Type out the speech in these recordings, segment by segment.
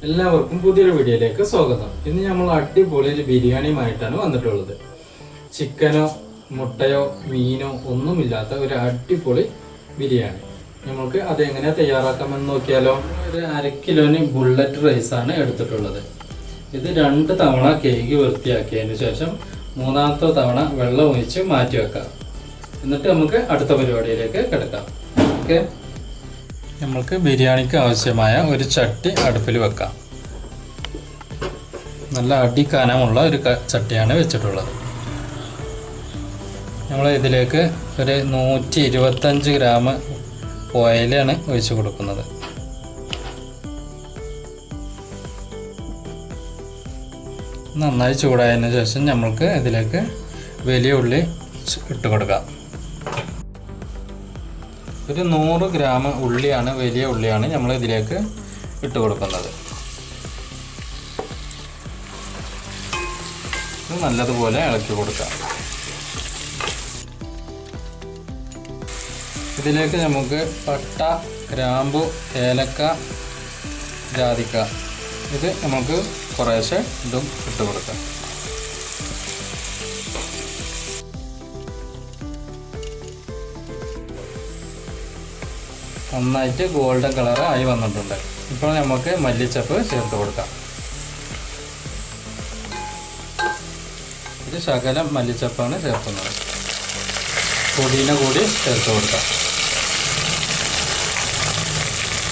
എല്ലാവർക്കും പുതിയൊരു വീഡിയോയിലേക്ക് സ്വാഗതം. ഇന്ന് നമ്മൾ അടിപൊളി ഒരു ബിരിയാണിയുമായിട്ടാണ് വന്നിട്ടുള്ളത്. ചിക്കനോ മുട്ടയോ മീനോ ഒന്നുമില്ലാത്ത ഒരു അടിപൊളി ബിരിയാണി. നമുക്ക് അതെങ്ങനെ തയ്യാറാക്കാമെന്ന് നോക്കിയാലോ. ഒരു 1/2 കിലോന് ബുള്ളറ്റ് റൈസാണ് എടുത്തിട്ടുള്ളത്. ഇത് 2 തവണ കേക്ക് വൃത്തിയാക്കിയതിന് ശേഷം 3ാമത്തെ തവണ വെള്ളം ഒഴിച്ച് മാറ്റി വെക്കാം. എന്നിട്ട് നമുക്ക് അടുത്ത പരിപാടിയിലേക്ക് കിടക്കാം. ഓക്കെ, നമ്മൾക്ക് ബിരിയാണിക്ക് ആവശ്യമായ ഒരു ചട്ടി അടുപ്പിൽ വെക്കാം. നല്ല അടിക്കനമുള്ള ഒരു ചട്ടിയാണ് വെച്ചിട്ടുള്ളത്. നമ്മൾ ഇതിലേക്ക് ഒരു 125 ഗ്രാം ഓയിലാണ് ഒഴിച്ച് കൊടുക്കുന്നത്. നന്നായി ചൂടായതിനു ശേഷം നമ്മൾക്ക് ഇതിലേക്ക് വലിയ ഉള്ളി ഇട്ട് കൊടുക്കാം. ഒരു 100 ഗ്രാം ഉള്ളിയാണ്, വലിയ ഉള്ളിയാണ് നമ്മൾ ഇതിലേക്ക് ഇട്ട് കൊടുക്കുന്നത്. നല്ലതുപോലെ ഇളക്കി കൊടുക്കാം. ഇതിലേക്ക് നമുക്ക് പട്ട, ഗ്രാമ്പു, ഏലക്ക, ജാതിക്ക ഇത് നമുക്ക് കുറേശ്ശെ ഇതും ഇട്ട് കൊടുക്കാം. നന്നായിട്ട് ഗോൾഡൻ കളർ ആയി വന്നിട്ടുണ്ട്. ഇപ്പോൾ നമുക്ക് മല്ലിച്ചപ്പ് ചേർത്ത് കൊടുക്കാം. ഇത് ശകലം മല്ലിച്ചപ്പാണ് ചേർക്കുന്നത്. പുതിന കൂടി ചേർത്ത് കൊടുക്കാം.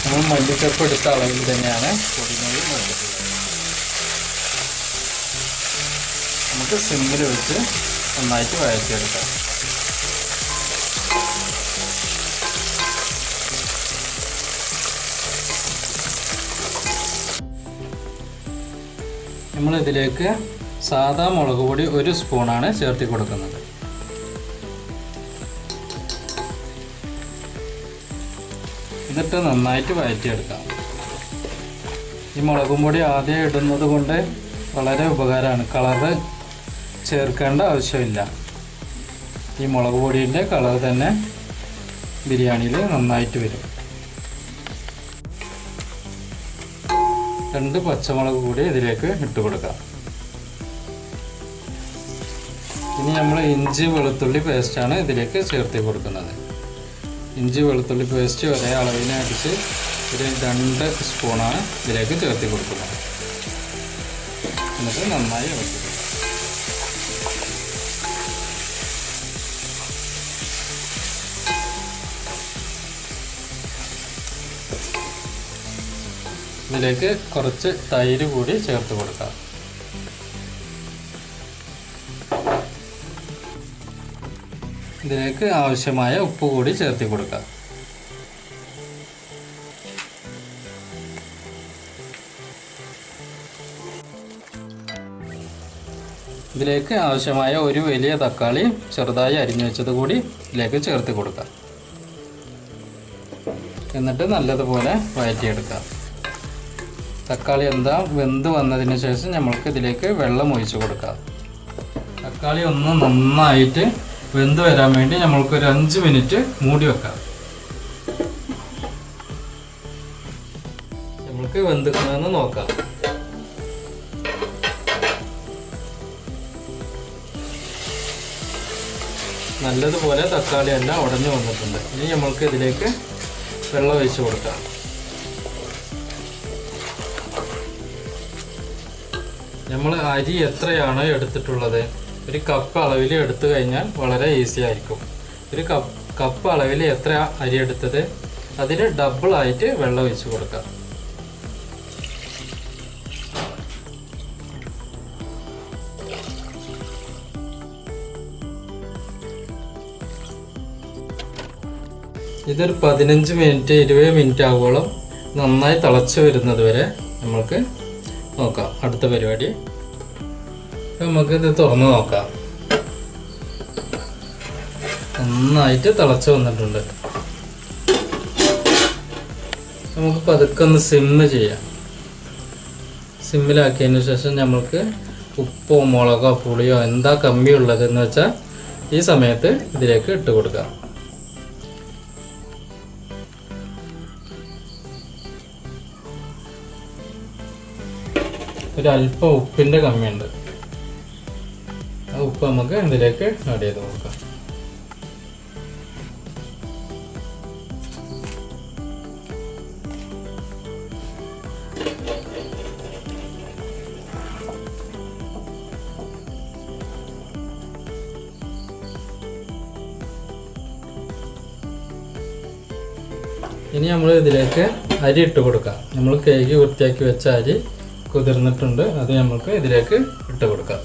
നമ്മൾ മല്ലിച്ചപ്പ് എടുത്ത അളവിൽ തന്നെയാണ് പുതിനയും എടുത്തിട്ടുള്ളത്. നമുക്ക് സിമ്മിൽ വെച്ച് നന്നായിട്ട് വഴറ്റിയെടുക്കാം. നമ്മളിതിലേക്ക് സാദാ മുളക് പൊടി 1 സ്പൂണാണ് ചേർത്തി കൊടുക്കുന്നത്. ഇതിട്ട് നന്നായിട്ട് വഴറ്റിയെടുക്കാം. ഈ മുളകും പൊടി ആദ്യം ഇടുന്നത് കൊണ്ട് വളരെ ഉപകാരമാണ്. കളറ് ചേർക്കേണ്ട ആവശ്യമില്ല. ഈ മുളക് പൊടിയുടെ കളർ തന്നെ ബിരിയാണിയിൽ നന്നായിട്ട് വരും. 2 പച്ചമുളക് കൂടി ഇതിലേക്ക് ഇട്ട് കൊടുക്കാം. ഇനി നമ്മൾ ഇഞ്ചി വെളുത്തുള്ളി പേസ്റ്റാണ് ഇതിലേക്ക് ചേർത്ത് കൊടുക്കുന്നത്. ഇഞ്ചി വെളുത്തുള്ളി പേസ്റ്റ് ഒരേ അളവിനെ അടിച്ച് ഒരു 2 സ്പൂണാണ് ഇതിലേക്ക് ചേർത്ത് കൊടുക്കുന്നത്. എന്നിട്ട് നന്നായി ഇളക്കി കൊടുക്കാം. ഇതിലേക്ക് കുറച്ച് തൈര് കൂടി ചേർത്ത് കൊടുക്കാം. ഇതിലേക്ക് ആവശ്യമായ ഉപ്പ് കൂടി ചേർത്ത് കൊടുക്കാം. ഇതിലേക്ക് ആവശ്യമായ ഒരു വലിയ തക്കാളി ചെറുതായി അരിഞ്ഞു വെച്ചത് കൂടി ഇതിലേക്ക് ചേർത്ത് കൊടുക്കാം. എന്നിട്ട് നല്ലതുപോലെ വഴറ്റിയെടുക്കാം. തക്കാളി വെന്ത് വന്നതിന് ശേഷം നമ്മൾക്ക് ഇതിലേക്ക് വെള്ളം ഒഴിച്ചു കൊടുക്കാം. തക്കാളി ഒന്ന് നന്നായിട്ട് വെന്ത് വരാൻ വേണ്ടി നമ്മൾക്കൊരു 5 മിനിറ്റ് മൂടി വെക്കാം. നമ്മൾക്ക് വെന്തിക്കണമെന്ന് നോക്കാം. നല്ലതുപോലെ തക്കാളി എല്ലാം ഉടഞ്ഞു വന്നിട്ടുണ്ട്. ഇനി നമ്മൾക്ക് ഇതിലേക്ക് വെള്ളം ഒഴിച്ചു കൊടുക്കാം. നമ്മൾ അരി എത്രയാണോ എടുത്തിട്ടുള്ളത്, ഒരു കപ്പ് അളവിൽ എടുത്തു കഴിഞ്ഞാൽ വളരെ ഈസി ആയിരിക്കും. ഒരു കപ്പ് അളവിൽ എത്ര അരി എടുത്തത് അതിന് ഡബിളായിട്ട് വെള്ളം ഒഴിച്ച് കൊടുക്കാം. ഇതൊരു 15 മിനിറ്റ് 20 മിനിറ്റ് ആവുമ്പോഴും നന്നായി തിളച്ച് വരുന്നത് വരെ നമ്മൾക്ക് നോക്കാം. അടുത്ത പരിപാടി നമുക്കിത് തുറന്ന് നോക്കാം. നന്നായിട്ട് തിളച്ച് വന്നിട്ടുണ്ട്. നമുക്ക് പതുക്കെ ഒന്ന് സിമ്മ് ചെയ്യാം. സിമ്മിലാക്കിയതിന് ശേഷം നമ്മൾക്ക് ഉപ്പോ മുളകോ പുളിയോ എന്താ കമ്മിയുള്ളതെന്ന് വെച്ചാൽ ഈ സമയത്ത് ഇതിലേക്ക് ഇട്ട് കൊടുക്കാം. ഒരു അല്പം ഉപ്പിൻ്റെ കമ്മിയുണ്ട്. ആ ഉപ്പ് നമുക്ക് ഇതിലേക്ക് ആഡ് ചെയ്ത് കൊടുക്കാം. ഇനി നമ്മൾ ഇതിലേക്ക് അരി ഇട്ട് കൊടുക്കാം. നമ്മൾ കഴുകി വൃത്തിയാക്കി വെച്ച അരി കുതിർന്നിട്ടുണ്ട്, അത് നമുക്ക് ഇതിലേക്ക് ഇട്ട് കൊടുക്കാം.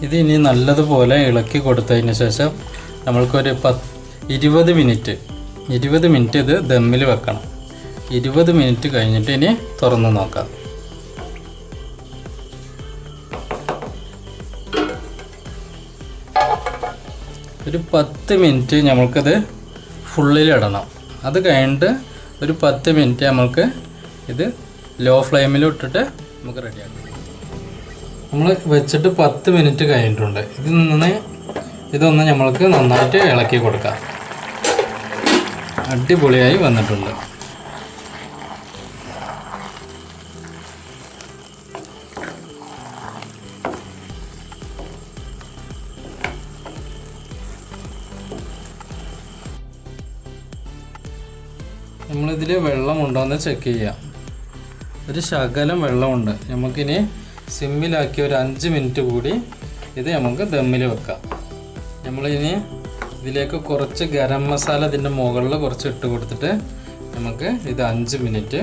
ഇത് ഇനി നല്ലതുപോലെ ഇളക്കി കൊടുത്തതിന് ശേഷം നമ്മൾക്കൊരു 20 മിനിറ്റ് ഇത് ദമ്മിൽ വെക്കണം. 20 മിനിറ്റ് കഴിഞ്ഞിട്ട് ഇനി തുറന്ന് നോക്കാം. ഒരു 10 മിനിറ്റ് നമ്മൾക്കത് ഫുള്ളിലിടണം. അത് കഴിഞ്ഞിട്ട് ഒരു 10 മിനിറ്റ് നമ്മൾക്ക് ഇത് ലോ ഫ്ലെയിമിൽ ഇട്ടിട്ട് നമുക്ക് റെഡിയാക്കാം. നമ്മൾ വെച്ചിട്ട് 10 മിനിറ്റ് കഴിഞ്ഞിട്ടുണ്ട്. ഇതൊന്ന് നമ്മൾക്ക് നന്നായിട്ട് ഇളക്കി കൊടുക്കാം. അടിപൊളിയായി വന്നിട്ടുണ്ട്. നമ്മളിതിൽ വെള്ളമുണ്ടോയെന്ന് ചെക്ക് ചെയ്യാം. ഒരു ശകലം വെള്ളമുണ്ട്. നമുക്കിനി സിമ്മിലാക്കി ഒരു 5 മിനിറ്റ് കൂടി ഇത് നമുക്ക് ദമ്മിൽ വെക്കാം. നമ്മളിനി ഇതിലേക്ക് കുറച്ച് ഗരം മസാല ഇതിൻ്റെ മുകളിൽ കുറച്ച് ഇട്ട് കൊടുത്തിട്ട് നമുക്ക് ഇത് 5 മിനിറ്റ്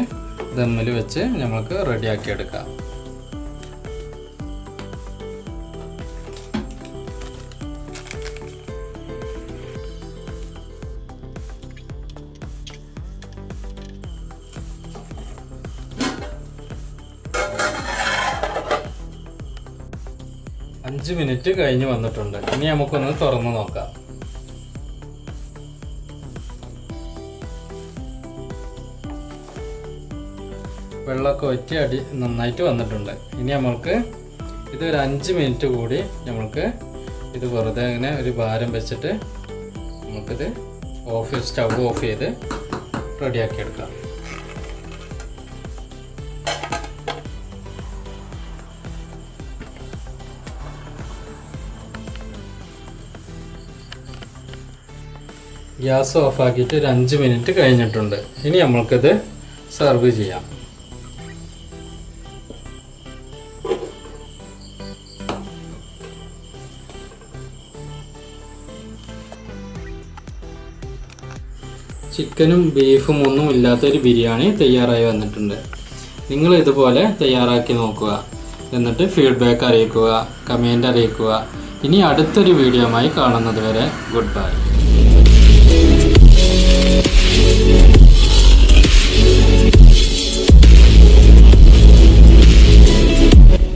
ദമ്മിൽ വെച്ച് നമുക്ക് റെഡിയാക്കി എടുക്കാം. അഞ്ച് മിനിറ്റ് കഴിഞ്ഞ് വന്നിട്ടുണ്ട്. ഇനി നമുക്കൊന്ന് തുറന്ന് നോക്കാം. വെള്ളമൊക്കെ വറ്റി നന്നായിട്ട് വന്നിട്ടുണ്ട്. ഇനി നമ്മൾക്ക് ഇതൊരു 5 മിനിറ്റ് കൂടി നമ്മൾക്ക് ഇത് വെറുതെ ഇങ്ങനെ ഒരു ഭാരം വെച്ചിട്ട് നമുക്കിത് സ്റ്റവ് ഓഫ് ചെയ്ത് റെഡിയാക്കി എടുക്കാം. ഗ്യാസ് ഓഫാക്കിയിട്ട് ഒരു 5 മിനിറ്റ് കഴിഞ്ഞിട്ടുണ്ട്. ഇനി നമ്മൾക്കിത് സെർവ് ചെയ്യാം. ചിക്കനും ബീഫും ഒന്നും ഇല്ലാത്തൊരു ബിരിയാണി തയ്യാറായി വന്നിട്ടുണ്ട്. നിങ്ങൾ ഇതുപോലെ തയ്യാറാക്കി നോക്കുക. എന്നിട്ട് ഫീഡ്ബാക്ക് അറിയിക്കുക, കമൻറ്റ് അറിയിക്കുക. ഇനി അടുത്തൊരു വീഡിയോയുമായി കാണുന്നത് വരെ ഗുഡ് ബൈ.